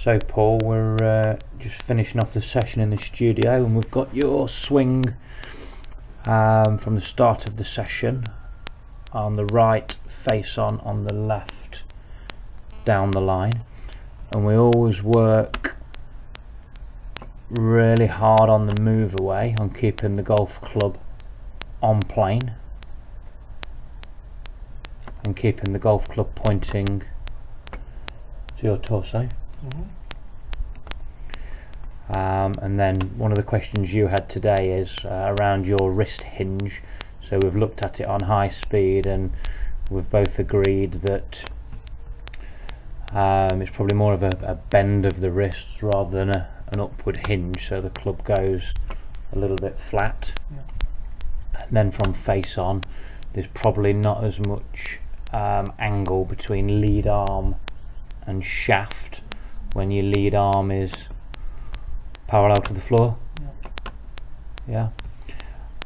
So Paul, we're just finishing off the session in the studio, and we've got your swing from the start of the session on the right, face on the left, down the line. And we always work really hard on the move away, on keeping the golf club on plane and keeping the golf club pointing to your torso. And then one of the questions you had today is around your wrist hinge. So we've looked at it on high speed, and we've both agreed that it's probably more of a bend of the wrists rather than an upward hinge, so the club goes a little bit flat. And then from face on, there's probably not as much angle between lead arm and shaft when your lead arm is parallel to the floor.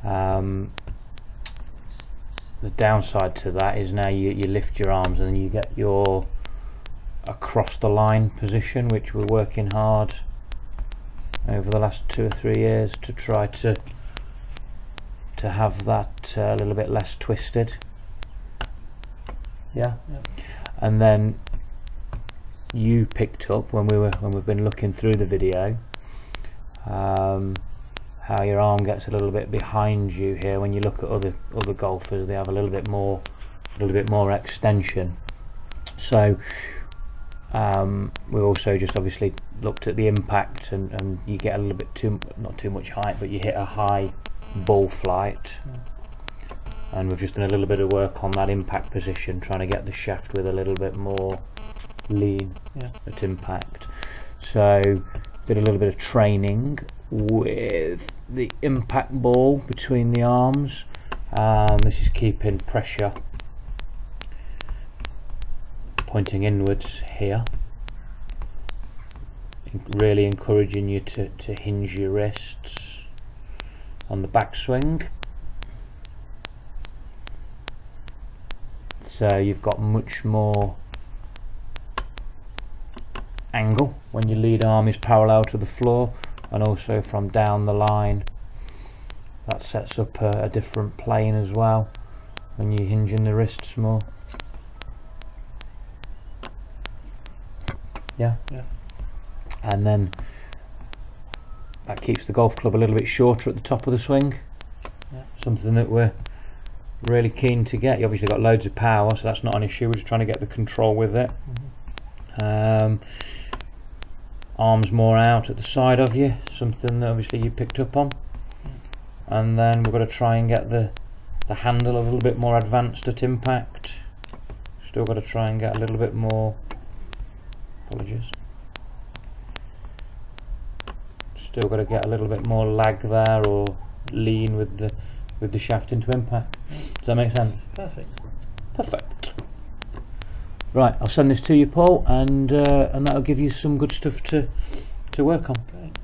The downside to that is now you lift your arms and you get your across the line position, which we're working hard over the last 2 or 3 years to try to have that a little bit less twisted. And then you picked up when we've been looking through the video how your arm gets a little bit behind you here. When you look at other golfers, they have a little bit more extension. So we also just obviously looked at the impact, and you get a little bit not too much height, but you hit a high ball flight. And we've just done a little bit of work on that impact position, trying to get the shaft with a little bit more lean at impact. So did a little bit of training with the impact ball between the arms. This is keeping pressure pointing inwards here, really encouraging you to hinge your wrists on the backswing. So you've got much more angle when your lead arm is parallel to the floor, and also from down the line that sets up a different plane as well when you're hinging the wrists more. And then that keeps the golf club a little bit shorter at the top of the swing. Something that we're really keen to get. You obviously got loads of power, so that's not an issue. We're just trying to get the control with it. Arms more out at the side of you, something that obviously you picked up on. And then we've got to try and get the handle a little bit more advanced at impact. Still got to try and get a little bit more, apologies, still got to get a little bit more lag there, or lean with the shaft into impact. Does that make sense? Perfect. Right, I'll send this to you, Paul, and that'll give you some good stuff to work on. Great.